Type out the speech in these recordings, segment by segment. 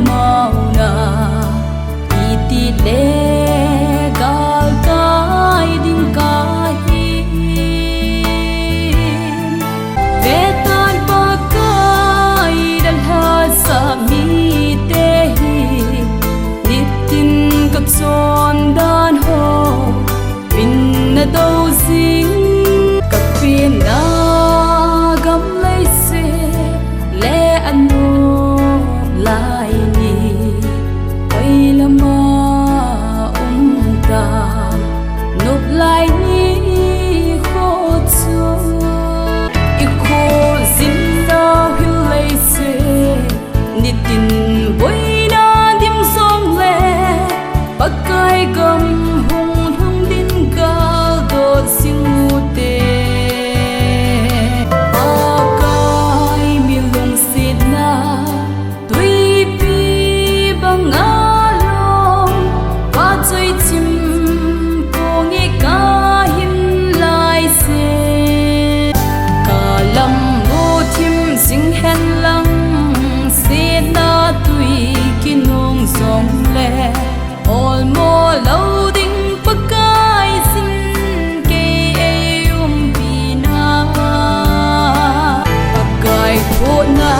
mau na iti le gal kai ding kai vetan pa kai dal ha sa mi te hi nitin kap son dan ho pin na do sing kap pin na gam lai se le anu lai ni oi lama ta nộp lại ni khô chu i khô zin na hil lai se ni tin voi na dim som le pakai gam hung hung din ka do sing te pakai mi lung sit na tui pi bang along pa choi chim ko nge ka hin lai se ka lam go thim sing hen lang se na tui kinong song le all mo loading pakai sin ke pina pakai ko na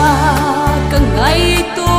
ka ngai tu